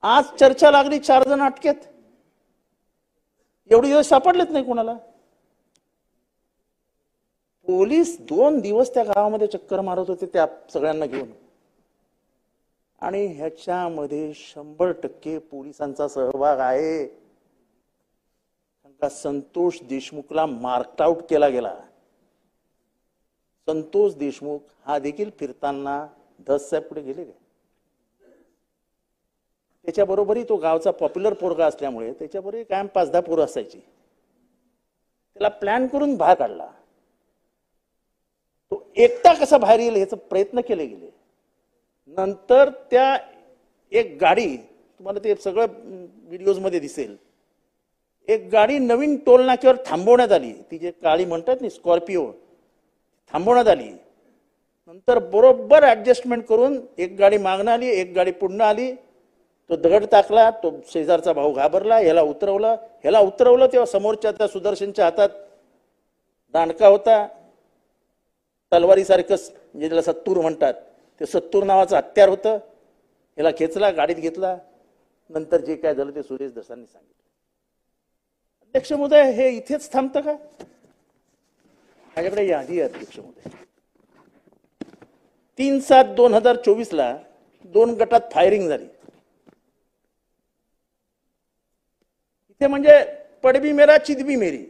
आज चर्चा लागली 4 जण अटकेत. एवढे दिवस सापडलेच नाही कोणाला. पोलीस 2 दिवस त्या गावामध्ये चक्कर मारत होते त्या सगळ्यांना घेऊन. आणि ह्याच्यामध्ये 100% पोलिसांचा सहभाग आहे. संतोष देशमुखला मार्क आउट केला गेला. संतोष देशमुख हा देखील फिरताना धस साहेब पुढे गेले. त्याच्याबरोबरही तो गावचा पॉप्युलर पोरगा असल्यामुळे त्याच्याबरोबर कायम 5-10 पोरं असायची. त्याला प्लॅन करून बाहेर काढला. तो एकटा कसा बाहेर येईल ह्याचा प्रयत्न केले गेले. नंतर त्या एक गाडी, तुम्हाला ते सगळं व्हिडिओज मध्ये दिसेल, एक गाडी नवीन टोल नाक्यावर थांबवण्यात आली. ती जे काळी म्हणतात ना स्कॉर्पिओ, थांबवण्यात आली. नंतर बरोबर ऍडजस्टमेंट करून एक गाडी मागणं आली, एक गाडी पुढनं आली. तो दगड टाकला. तो शेजारचा भाऊ घाबरला. ह्याला उतरवलं तेव्हा समोरच्या त्या सुदर्शनच्या हातात दांडका होता, तलवारीसारखं, म्हणजे त्याला सत्तूर म्हणतात. ते सत्तूर नावाचं हत्यार होतं. ह्याला खेचला, गाडीत घेतला. नंतर जे काय झालं ते सुरेश धसांनी सांगितलं. अध्यक्ष महोदय, हे इथेच थांबतं का? माझ्याकडे यादी आहे अध्यक्ष महोदय. 3/7/2024 2 गटात फायरिंग झाली. इथे म्हणजे पडबी मेरा चिदबी मेरी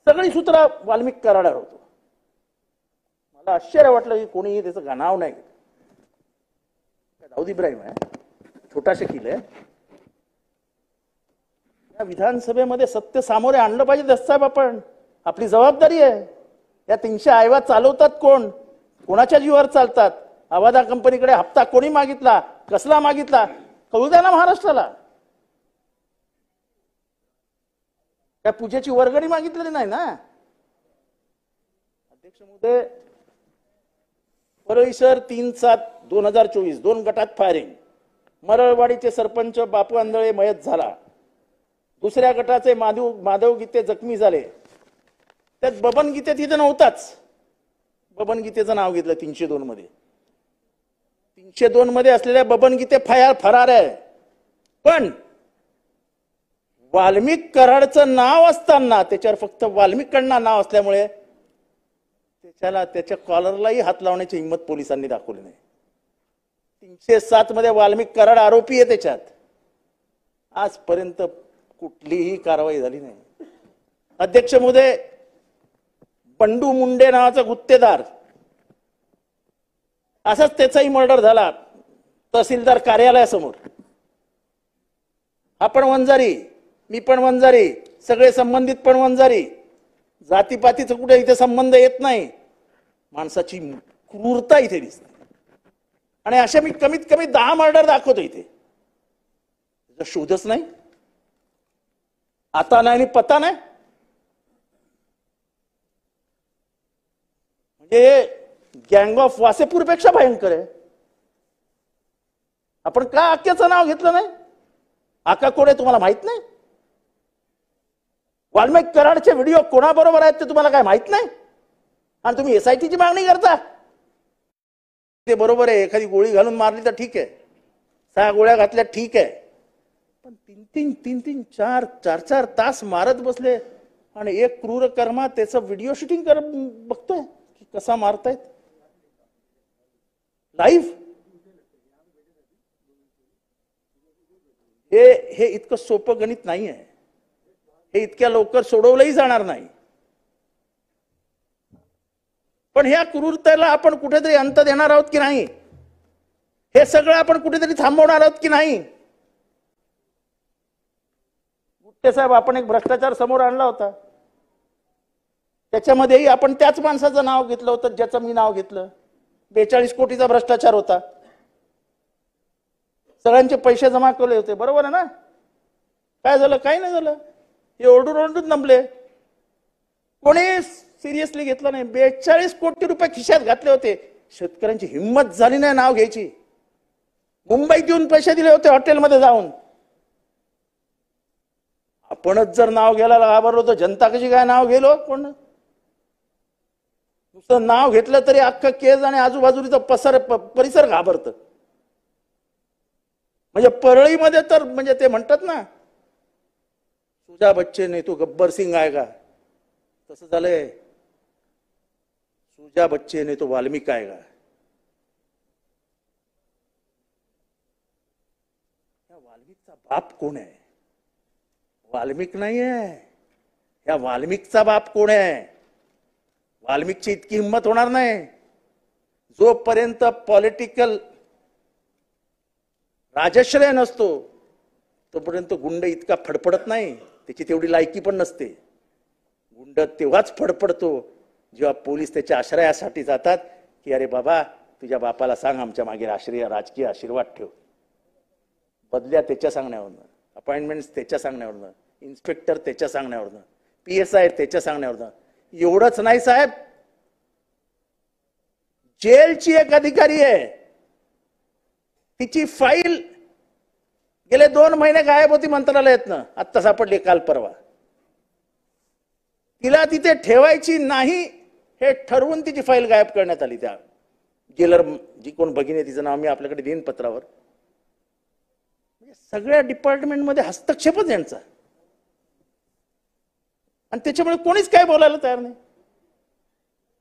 सगळी सूत्र वाल्मिक कराडावर होतो. मला आश्चर्य वाटलं की कोणीही त्याचं नाव नाही. दाऊद इब्राहिम आहे, छोटा शकील आहे. या विधानसभेमध्ये सत्य सामोरे आणलं पाहिजे दससाहेब. आपण, आपली जबाबदारी आहे. या 300 आयवा चालवतात कोण? कोणाच्या जीवावर चालतात? आवादा कंपनीकडे हप्ता कोणी मागितला? कसला मागितला? कळू द्या ना महाराष्ट्राला. काय पूजेची वर्गणी मागितलेली नाही ना. अध्यक्ष महोदय, परळी शहर 3/7/2024 2 गटात फायरिंग. मरळवाडीचे सरपंच बापू आंधळे मयत झाला. दुसऱ्या गटाचे माधव गीते जखमी झाले. त्यात बबन गीते तिथे नव्हताच. बबन गीतेचं नाव घेतलं 302 मध्ये. 302 मध्ये असलेल्या बबन गीते फरार आहे. पण वाल्मिक कराडचं नाव असताना त्याच्यावर फक्त वाल्मिकांना नाव असल्यामुळे त्याच्या कॉलरलाही हात लावण्याची हिंमत पोलिसांनी दाखवली नाही. 307 मध्ये वाल्मिक कराड आरोपी आहे. त्याच्यात आजपर्यंत कुठलीही कारवाई झाली नाही. अध्यक्ष महोदय, बंडू मुंडे नावाचा गुत्तेदार, असाच त्याचाही मर्डर झाला तहसीलदार कार्यालयासमोर. हा पण वंजारी, मी पण वंजारी, सगळे संबंधित पण वंजारी. जातीपातीचा कुठे इथे संबंध येत नाही. माणसाची क्रूरता इथे दिसते. आणि अशा मी कमीत कमी 10 मर्डर दाखवतो इथे. त्याचा शोधच नाही, आता नाही आणि पता नाही. म्हणजे गँग ऑफ वासेपूर पेक्षा भयंकर आहे. आपण का आक्याचं नाव घेतलं नाही? आका कोडे तुम्हाला माहित नाही? वाल्मिक कराडचे व्हिडिओ कोणाबरोबर आहेत ते तुम्हाला काय माहित नाही? आणि तुम्ही SITची मागणी करता. ते बरोबर आहे, एखादी गोळी घालून मारली तर ठीक आहे, 6 गोळ्या घातल्या ठीक आहे. पण 3-3, 4-4 तास मारत बसले आणि एक क्रूर कर्मा त्याचं व्हिडिओ शूटिंग करत बघतोय की कसा मारतायत लाईव्ह. हे इतकं सोपं गणित नाही आहे. हे इतक्या लवकर सोडवलंही जाणार नाही. पण ह्या क्रूरतेला आपण कुठेतरी अंत देणार आहोत की नाही? हे सगळं आपण कुठेतरी थांबवणार आहोत की नाही? गुट्टे साहेब, आपण एक भ्रष्टाचार समोर आणला होता. त्याच्यामध्येही आपण त्याच माणसाचं नाव घेतलं होतं ज्याचं मी नाव घेतलं. 42 कोटीचा भ्रष्टाचार होता. सगळ्यांचे पैसे जमा केले होते, बरोबर आहे ना? काय झालं? काही नाही झालं. हे ओरडून नंबले. कोणी सिरियसली घेतलं नाही. 42 कोटी रुपये खिशात घातले होते. शेतकऱ्यांची हिंमत झाली नाही नाव घ्यायची. मुंबईत येऊन पैसे दिले होते हॉटेलमध्ये जाऊन. आपणच जर नाव घ्यायला घाबरलो तर जनता कशी काय नाव गेलो? कोण नुसतं नाव घेतलं तरी अख्खं केज आणि आजूबाजूचा परिसर घाबरतं. म्हणजे परळीमध्ये तर म्हणजे ते म्हणतात ना, सुजा बच्चे नाही तो गब्बर सिंग आएगा, तसं झालंय. सुजा बच्चे नाही तो वाल्मिक आएगा. वाल्मिकचा बाप कोण आहे? वाल्मिक नाही आहे. या वाल्मिकचा बाप कोण आहे? वाल्मिकची इतकी हिंमत होणार नाही. जोपर्यंत पॉलिटिकल राजश्रय नसतो तोपर्यंत गुंड इतका फडफडत नाही. त्याची तेवढी लायकी पण नसते. गुंड तेव्हाच फडफडतो जेव्हा पोलीस त्याच्या आश्रयासाठी जातात की अरे बाबा तुझ्या बापाला सांग आमच्या मागे राजकीय आशीर्वाद ठेव. बदल्या त्याच्या सांगण्यावरनं, अपॉइंटमेंट त्याच्या सांगण्यावरनं, इन्स्पेक्टर त्याच्या सांगण्यावरनं, PSI त्याच्या सांगण्यावरनं. एवढंच नाही साहेब, जेलची एक अधिकारी आहे, तिची फाईल गेले 2 महिने गायब होती मंत्रालयातनं, आत्ता सापडली काल परवा. तिला तिथे ठेवायची नाही हे ठरवून तिची फाईल गायब करण्यात आली. त्या जेलर जी कोण भगिनी तिचं नाव मी आपल्याकडे देईन पत्रावर. सगळ्या डिपार्टमेंटमध्ये हस्तक्षेपच यांचा, आणि त्याच्यामुळे कोणीच काय बोलायला तयार नाही.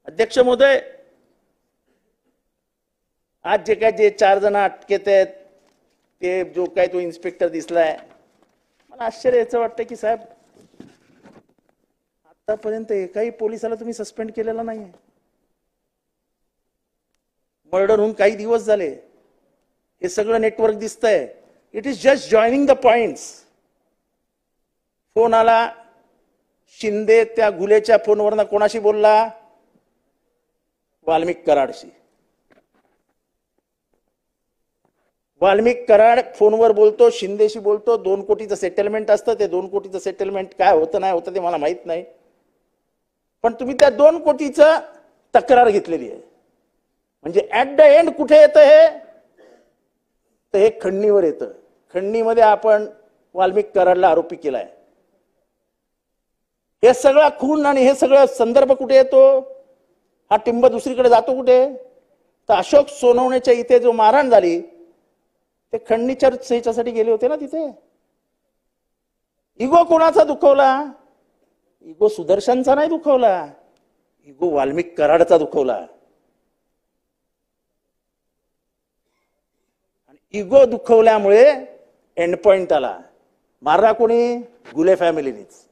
अध्यक्ष महोदय, आज जे 4 जण अटकेत आहेत, ते जो काय तो इन्स्पेक्टर दिसलाय, मला आश्चर्य याचं वाटतं की साहेब आतापर्यंत एकाही पोलिसाला तुम्ही सस्पेंड केलेला नाहीये. मर्डर होऊन काही दिवस झाले, हे सगळं नेटवर्क दिसतंय. It is just joining the points. Phone आला, शिंदे त्या गुलेच्या फोनवरनं कोणाशी बोलला? वाल्मिक कराडशी. वाल्मिक कराड फोनवर बोलतो, शिंदेशी बोलतो. 2 कोटीचं सेटलमेंट असतं. ते 2 कोटीचं सेटलमेंट काय होतं नाही होतं ते मला माहित नाही, पण तुम्ही त्या 2 कोटीचं तक्रार घेतलेली आहे. म्हणजे ऍट द एंड कुठे येतं हे? तर हे खंडणीवर येतं. खंडणीमध्ये आपण वाल्मिक कराडला आरोपी केलाय. हे सगळा खून आणि हे सगळं संदर्भ कुठे येतो? हा टिंब दुसरीकडे जातो कुठे? तर अशोक सोनवणेच्या इथे जो मारहाण झाली ते खंडणीच्या ह्याच्यासाठी गेले होते ना तिथे. इगो कोणाचा दुखवला? इगो सुदर्शनचा नाही दुखवला, इगो वाल्मिक कराडचा दुखवला. आणि इगो दुखवल्यामुळे एंड पॉइंट आला. मारला कोणी? गुले फॅमिलीनीच.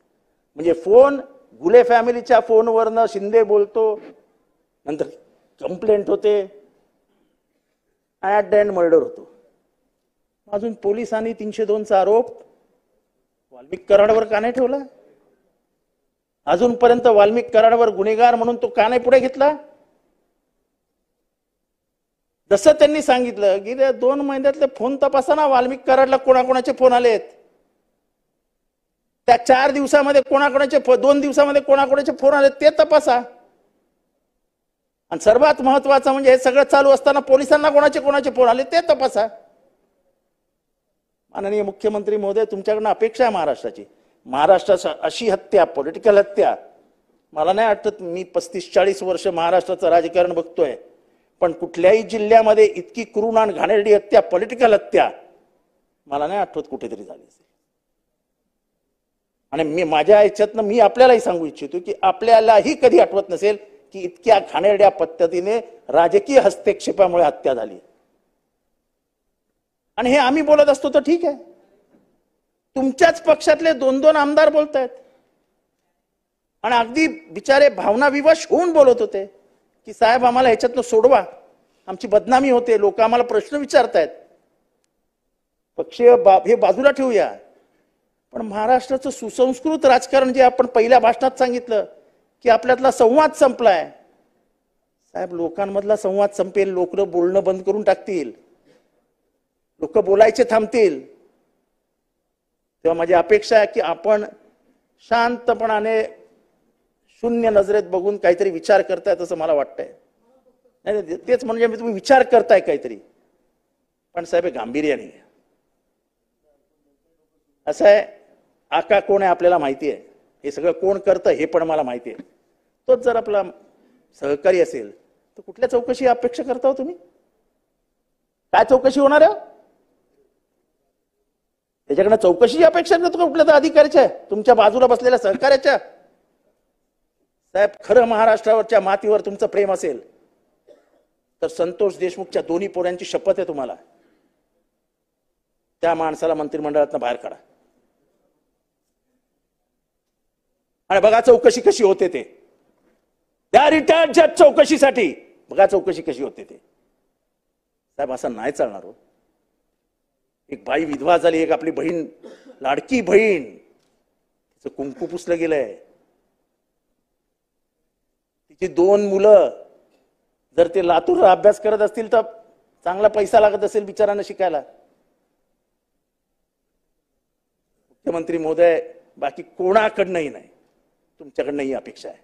म्हणजे फोन गुले फॅमिलीच्या फोनवरनं शिंदे बोलतो, नंतर कंप्लेंट होते, ऍट द एंड मर्डर होतो. अजून पोलिसांनी 302चा आरोप वाल्मिक कराडवर का नाही ठेवला? अजूनपर्यंत वाल्मिक कराडवर गुन्हेगार म्हणून तो का नाही पुढे घेतला? जसं त्यांनी सांगितलं की 2 महिन्यातले फोन तपासा ना, वाल्मिक कराडला कोणाकोणाचे फोन आलेत, त्या 4 दिवसामध्ये कोणाकोणाचे 2 दिवसामध्ये कोणाकोणाचे फोन आले ते तपासा. आणि सर्वात महत्वाचं म्हणजे हे सगळं चालू असताना पोलिसांना कोणाचे फोन आले ते तपासा. माननीय मुख्यमंत्री महोदय, तुमच्याकडनं अपेक्षा आहे महाराष्ट्राची. महाराष्ट्राची अशी हत्या, पॉलिटिकल हत्या, मला नाही वाटत, मी 35-40 वर्ष महाराष्ट्राचं राजकारण बघतोय, पण कुठल्याही जिल्ह्यामध्ये इतकी क्रूर आणि घाणेरडी हत्या, पॉलिटिकल हत्या मला नाही आठवत कुठेतरी झाली असेल. आणि मी माझ्या ह्याच्यातनं मी आपल्यालाही सांगू इच्छितो की आपल्यालाही कधी आठवत नसेल की इतक्या घाणेरड्या पद्धतीने राजकीय हस्तक्षेपामुळे हत्या झाली. आणि हे आम्ही बोलत असतो तर ठीक आहे, तुमच्याच पक्षातले 2-2 आमदार बोलतायत आणि अगदी बिचारे भावनाविवश होऊन बोलत होते की साहेब आम्हाला ह्याच्यातनं सोडवा, आमची बदनामी होते, लोक आम्हाला प्रश्न विचारतायत. पक्षीय हे बाजूला ठेवूया, पण महाराष्ट्राचं सुसंस्कृत राजकारण जे आपण पहिल्या भाषणात सांगितलं की आपल्यातला संवाद संपलाय. साहेब, लोकांमधला संवाद संपेल, लोक बोलणं बंद करून टाकतील, लोक बोलायचे थांबतील. तेव्हा माझी अपेक्षा आहे की आपण शांतपणाने शून्य नजरेत बघून काहीतरी विचार करतायत असं मला वाटतंय. नाही, तेच म्हणजे तुम्ही विचार करताय काहीतरी, पण साहेब गांभीर्याने. असं आहे, आका कोण आहे आपल्याला माहिती आहे, हे सगळं कोण करतं हे पण मला माहिती आहे. तोच जर आपला सहकारी असेल तर कुठल्या चौकशी अपेक्षा करता हो तुम्ही? काय चौकशी होणार आहे? त्याच्याकडनं चौकशीची अपेक्षा करतो का कुठल्या तर अधिकाऱ्याच्या, तुमच्या बाजूला बसलेल्या सहकार्याच्या? साहेब, खरं महाराष्ट्रावरच्या मातीवर तुमचं प्रेम असेल तर संतोष देशमुखच्या दोन्ही पोरांची शपथ आहे तुम्हाला, त्या माणसाला मंत्रिमंडळातनं बाहेर काढा आणि बघा चौकशी कशी होते ते. त्या रिटायर्ड जज चौकशीसाठी बघा चौकशी कशी होते ते. साहेब, असं नाही चालणार हो. एक बाई विधवा झाली, एक आपली बहीण, लाडकी बहीण, तिचं कुंकू पुसलं गेलंय, तिची 2 मुलं, जर ते लातूरला अभ्यास करत असतील तर चांगला पैसा लागत असेल बिचारांना शिकायला. मुख्यमंत्री महोदय, बाकी कोणाकडनंही नाही, तुमच्याकडनं ही अपेक्षा आहे.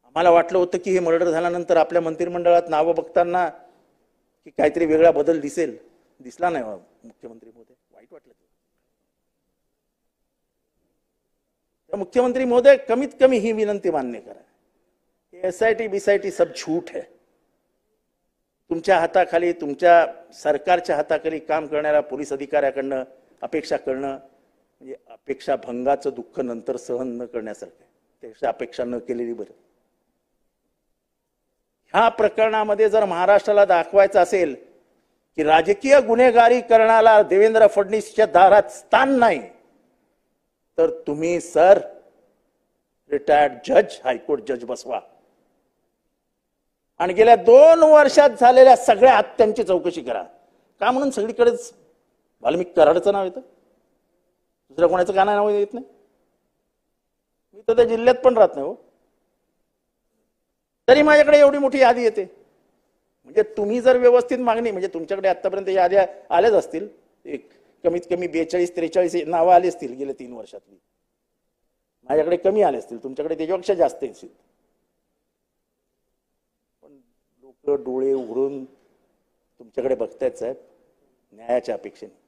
आम्हाला वाटलं होतं की हे मर्डर झाल्यानंतर आपल्या मंत्रिमंडळात नावं बघताना की काहीतरी वेगळा बदल दिसेल, दिसला नाही मुख्यमंत्री महोदय. वाईट वाटलं. मुख्यमंत्री महोदय, कमीत कमी ही विनंती मान्य करा, SIT BIT सब झूठ है. तुमच्या हाताखाली, तुमच्या सरकारच्या हाताखाली काम करणाऱ्या पोलीस अधिकाऱ्याकडनं अपेक्षा करणं म्हणजे अपेक्षा भंगाचं दुःख नंतर सहन न करण्यासारखं. त्यापेक्षा अपेक्षा न केलेली बरं. ह्या प्रकरणामध्ये जर महाराष्ट्राला दाखवायचं असेल की राजकीय गुन्हेगारी करण्याला देवेंद्र फडणवीसच्या दारात स्थान नाही, तर तुम्ही सर रिटायर्ड जज, हायकोर्ट जज बसवा आणि गेल्या 2 वर्षात झालेल्या सगळ्या हत्यांची चौकशी करा. का म्हणून सगळीकडेच वाल्मिक कराडचं नाव येतं, दुसऱ्या कोणाचं का नाव येत नाही? मी तर त्या जिल्ह्यात पण राहत नाही हो, तरी माझ्याकडे एवढी मोठी यादी येते. म्हणजे तुम्ही जर व्यवस्थित मागणी, म्हणजे तुमच्याकडे आतापर्यंत याद्या आल्याच असतील, एक कमीत कमी 42-43 नावं आली असतील गेल्या 3 वर्षातली. माझ्याकडे कमी आले असतील, तुमच्याकडे त्याच्यापेक्षा जास्त असतील. पण लोक डोळे उघडून तुमच्याकडे बघतायत साहेब, न्यायाच्या अपेक्षेने.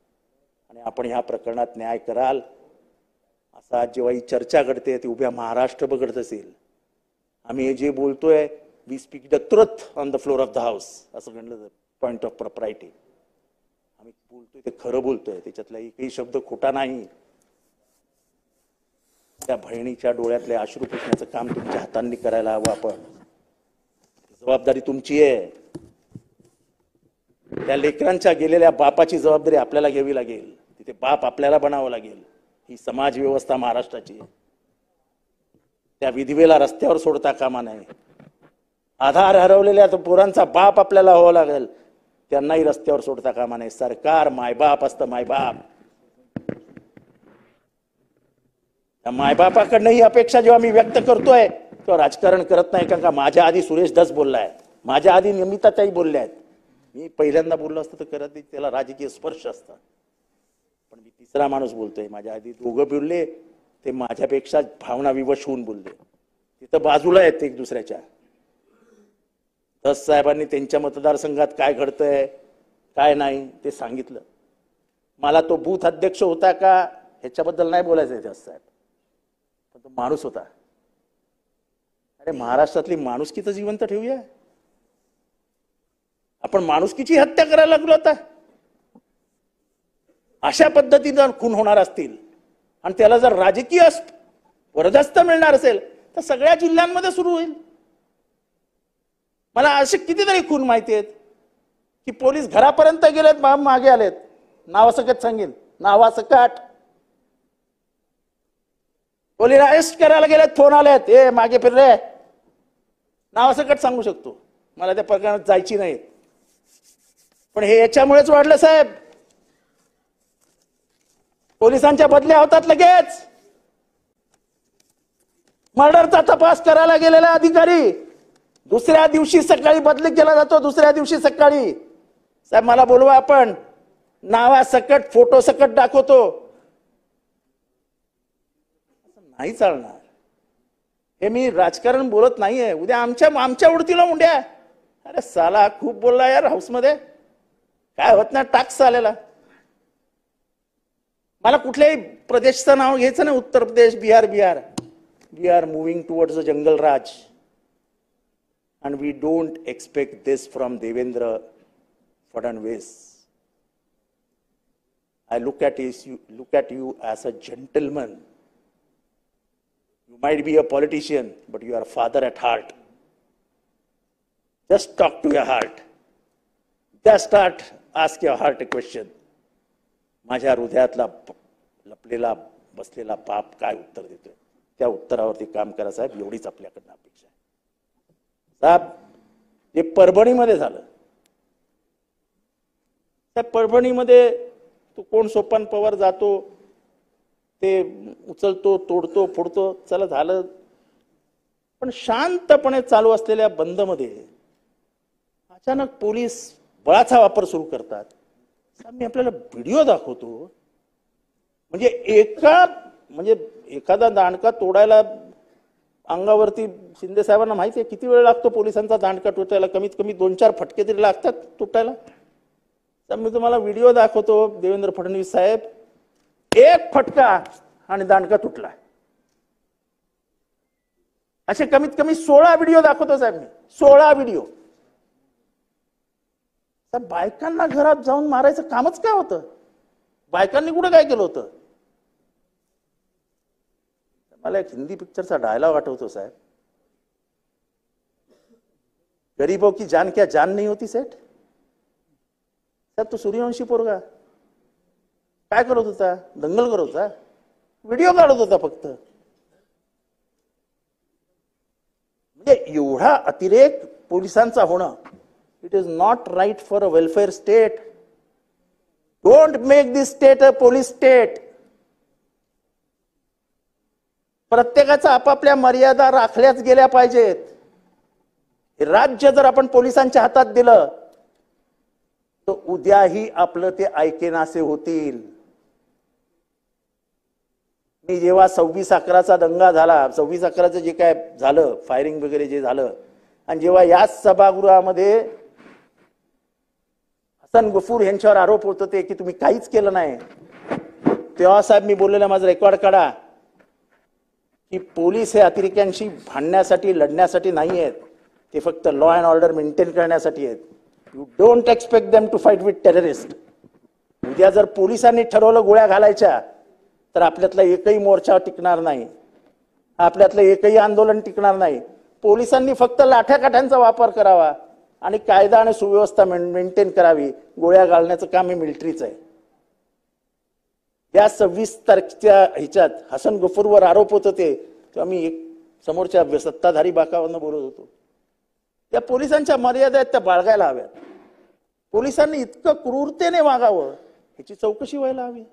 आणि आपण ह्या प्रकरणात न्याय कराल असं आज जेव्हा ही चर्चा घडते ती उभ्या महाराष्ट्र बघत असेल. आम्ही हे जे बोलतोय, we speak the truth on the floor of the house, असं म्हणलं पॉइंट ऑफ प्रॉपर्टी. आम्ही बोलतोय ते खरं बोलतोय, त्याच्यातला एकही शब्द खोटा नाही. त्या बहिणीच्या डोळ्यातले अश्रू पुसण्याचं काम तुमच्या हातांनी करायला हवं. आपण, जबाबदारी तुमची आहे. त्या लेकरांच्या गेलेल्या बापाची जबाबदारी आपल्याला घ्यावी लागेल. तिथे बाप आपल्याला बनावं लागेल. ही समाज व्यवस्था महाराष्ट्राची. त्या विधवेला रस्त्यावर सोडता कामा नये. आधार हरवलेल्या पोरांचा बाप आपल्याला व्हावं लागेल, त्यांनाही रस्त्यावर सोडता कामा नये. सरकार मायबाप असतं, मायबाप. त्या मायबापाकडनं ही अपेक्षा जेव्हा मी व्यक्त करतोय तेव्हा राजकारण करत नाही. कारण का माझ्या आधी सुरेश धस बोललाय, माझ्या आधी नमिताताई बोलल्या आहेत. मी पहिल्यांदा बोललो असतं तर करत त्याला राजकीय स्पर्श असता, पण मी तिसरा माणूस बोलतोय. माझ्या आधी 2 बोलले, ते माझ्यापेक्षा भावना विवश होऊन बोलले. तिथं बाजूला आहेत एक दुसऱ्याच्या. धस साहेबांनी त्यांच्या मतदारसंघात काय घडतंय काय नाही ते सांगितलं. मला तो बूथ अध्यक्ष होता का ह्याच्याबद्दल नाही बोलायचंय धस साहेब, पण तो माणूस होता. अरे महाराष्ट्रातली माणुसकी तर जिवंत ठेवूया. आपण माणुसकीची हत्या करायला लागलो आता. अशा पद्धतीने खून होणार असतील आणि त्याला जर राजकीय वरदस्त मिळणार असेल तर सगळ्या जिल्ह्यांमध्ये सुरू होईल. मला असे कितीतरी खून माहिती आहेत की पोलीस घरापर्यंत गेलेत, मागे आलेत. नावासकट सांगेन, नावासकट पोलीस अरेस्ट करायला गेलेत, फोन आलेत, ए मागे फिरले, नावासकट सांगू शकतो. मला त्या प्रकरणात जायची नाही. पण हे याच्यामुळेच वाढलं साहेब. पोलिसांच्या बदल्या होतात लगेच. मर्डरचा तपास करायला गेलेला अधिकारी दुसऱ्या दिवशी सकाळी बदली केला जातो. दुसऱ्या दिवशी सकाळी साहेब मला बोलवा, आपण नावासकट फोटो सकट दाखवतो. नाही चालणार. हे मी राजकारण बोलत नाहीये. उद्या आमच्या उडतीला मुंड्या. अरे साला खूप बोलला यार हाऊसमध्ये, काय होत नाही टाक्स आलेला. मला कुठल्याही प्रदेशचं नाव घ्यायचं नाही. Uttar Pradesh, Bihar. We are moving towards the jungle raj and we don't expect this from Devendra Fadnavis. I look at you as a gentleman. You might be a politician, but you are a father at heart. Just talk to your heart. Just ask your heart a question. माझ्या हृदयातला लपलेला बसलेला पाप काय उत्तर देतोय, त्या उत्तरावरती काम करा साहेब, एवढीच आपल्याकडनं अपेक्षा आहे. साहेब, जे परभणीमध्ये झालं, त्या परभणीमध्ये तो कोण सोपान पवार जातो, ते उचलतो, तोडतो, फोडतो, चला झालं. पण शांतपणे चालू असलेल्या बंदमध्ये अचानक पोलीस बळाचा वापर सुरू करतात. मी आपल्याला व्हिडिओ दाखवतो, म्हणजे एखादा दांडका तोडायला अंगावरती, शिंदे साहेबांना माहिती आहे किती वेळ लागतो पोलिसांचा दांडका तुटायला, कमीत कमी 2-4 फटके तरी लागतात तुटायला. तर मी तुम्हाला व्हिडिओ दाखवतो. देवेंद्र फडणवीस साहेब, एक फटका आणि दांडका तुटला. असे कमीत कमी 16 व्हिडिओ दाखवतो साहेब मी, 16 व्हिडिओ. बायकांना घरात जाऊन मारायचं कामच काय होतं? बायकांनी कुठं काय केलं होतं? मला एक हिंदी पिक्चरचा डायलॉग आठवतो साहेब, गरीबों की जान क्या जान नहीं होती सेठ. साहेब, तो सूर्यवंशी पोरगा काय करत होता? दंगल करत होता, व्हिडिओ काढत होता फक्त. म्हणजे एवढा अतिरेक पोलिसांचा होणं, it is not right for a welfare state. Don't make this state a police state. प्रत्येकाचा आपापल्या मर्यादा राखल्याच गेल्या पाहिजेत. राज्य जर आपण पोलिसांच्या हातात दिलं तर उद्याही आपलं ते ऐकेनासे होतील. मी जेव्हा 26/11चा दंगा झाला, 26/11चं जे काय झालं, फायरिंग वगैरे जे झालं, आणि जेव्हा याच सभागृहामध्ये हसन गफूर यांच्यावर आरोप होत होते की तुम्ही काहीच केलं नाही, तेव्हा साहेब मी बोललेला माझं रेकॉर्ड काढा की पोलीस हे अतिरेक्यांशी भांडण्यासाठी, लढण्यासाठी नाही आहेत, ते फक्त लॉ अँड ऑर्डर मेंटेन करण्यासाठी आहेत. You don't expect them to fight with terrorist. उद्या जर पोलिसांनी ठरवलं गोळ्या घालायच्या तर आपल्यातला एकही मोर्चा टिकणार नाही, आपल्यातलं एकही आंदोलन टिकणार नाही. पोलिसांनी फक्त लाठ्याकाठ्यांचा वापर करावा आणि कायदा आणि सुव्यवस्था मेंटेन करावी. गोळ्या घालण्याचं काम हे मिलिटरीचं आहे. या 26 तारखेच्या ह्याच्यात हसन गफूरवर आरोप होत होते तेव्हा मी एक समोरच्या सत्ताधारी बाकावरनं बोलत होतो. त्या पोलिसांच्या मर्यादा आहेत त्या बाळगायला हव्यात. पोलिसांनी इतकं क्रूरतेने वागावं ह्याची चौकशी व्हायला हवी.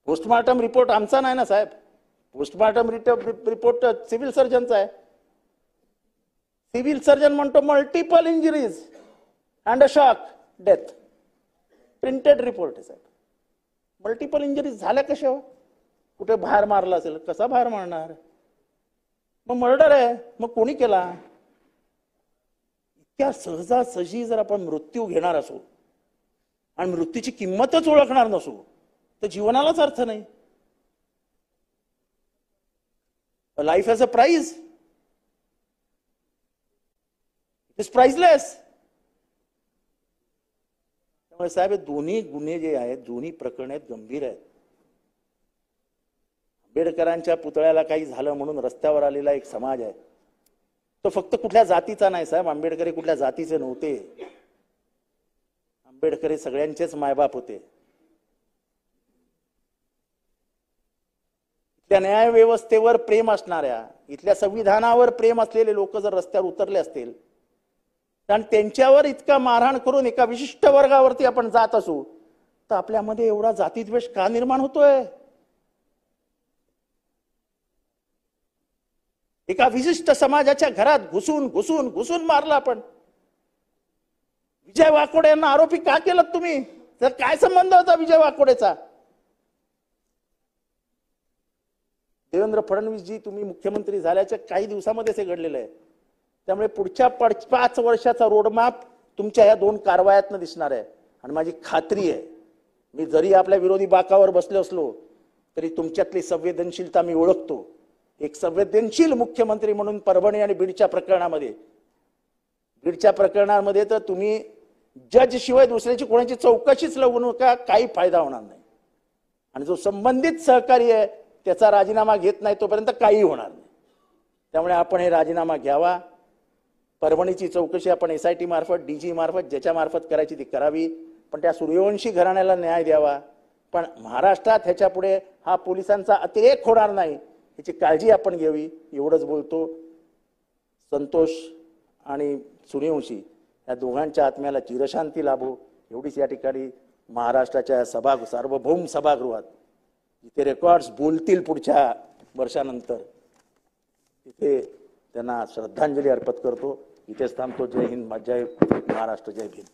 पोस्टमार्टम रिपोर्ट आमचा नाही ना साहेब, पोस्टमार्टम रिपोर्ट सिव्हिल सर्जनचा आहे. सिव्हिल सर्जन म्हणतो multiple injuries and a shock death. Printed report आहे साहेब. मल्टिपल इंजुरीज झाल्या कशा? कुठे बाहेर मारला असेल, कसा बाहेर मारणार? मग मर्डर आहे, मग कोणी केला? इतक्या सहजासहजी जर आपण मृत्यू घेणार असू आणि मृत्यूची किंमतच ओळखणार नसू तर जीवनालाच अर्थ नाही. Life has a price, it is priceless. त्यामुळे साहेब दोन्ही गुन्हे जे आहेत, दोन्ही प्रकरण आहेत, गंभीर आहेत. आंबेडकरांच्या पुतळ्याला काही झालं म्हणून रस्त्यावर आलेला एक समाज आहे, तो फक्त कुठल्या जातीचा नाही साहेब. आंबेडकर कुठल्या जातीचे नव्हते, आंबेडकर सगळ्यांचेच मायबाप होते. इथल्या न्याय व्यवस्थेवर प्रेम असणाऱ्या, इथल्या संविधानावर प्रेम असलेले लोक जर रस्त्यावर उतरले असतील आणि त्यांच्यावर इतका मारहाण करून एका विशिष्ट वर्गावरती आपण जात असू तर आपल्यामध्ये एवढा जातीद्वेष का निर्माण होतोय? एका विशिष्ट समाजाच्या घरात घुसून मारला आपण. विजय वाकोडे यांना आरोपी का केलं तुम्ही? तर काय संबंध होता विजय वाकोडेचा? देवेंद्र फडणवीस जी तुम्ही मुख्यमंत्री झाल्याच्या काही दिवसामध्येच हे घडलेलं आहे. त्यामुळे पुढच्या 5 वर्षाचा रोडमॅप तुमच्या या 2 कारवायातनं दिसणार आहे. आणि माझी खात्री आहे, मी जरी आपल्या विरोधी बाकावर बसलो असलो तरी तुमच्यातली संवेदनशीलता मी ओळखतो. एक संवेदनशील मुख्यमंत्री म्हणून परभणी आणि बीडच्या प्रकरणामध्ये तर तुम्ही जज शिवाय दुसऱ्याची कोणाची चौकशीच लागू नका, काही फायदा होणार नाही. आणि जो संबंधित सहकारी आहे त्याचा राजीनामा घेत नाही तोपर्यंत काही होणार नाही. त्यामुळे आपण हे राजीनामा घ्यावा. परभणीची चौकशी आपण SIT मार्फत, DG मार्फत, ज्याच्या मार्फत करायची ती करावी, पण त्या सूर्यवंशी घराण्याला न्याय द्यावा. पण महाराष्ट्रात ह्याच्या पुढे हा पोलिसांचा अतिरेक होणार नाही याची काळजी आपण घ्यावी. एवढंच बोलतो. संतोष आणि सूर्यवंशी या दोघांच्या आत्म्याला चिरशांती लाभो एवढीच या ठिकाणी महाराष्ट्राच्या सार्वभौम सभागृहात जिथे रेकॉर्ड्स बोलतील पुढच्या वर्षानंतर तिथे त्यांना श्रद्धांजली अर्पण करतो. इथेच थांबतो. जय हिंद, जय महाराष्ट्र, जय भीम.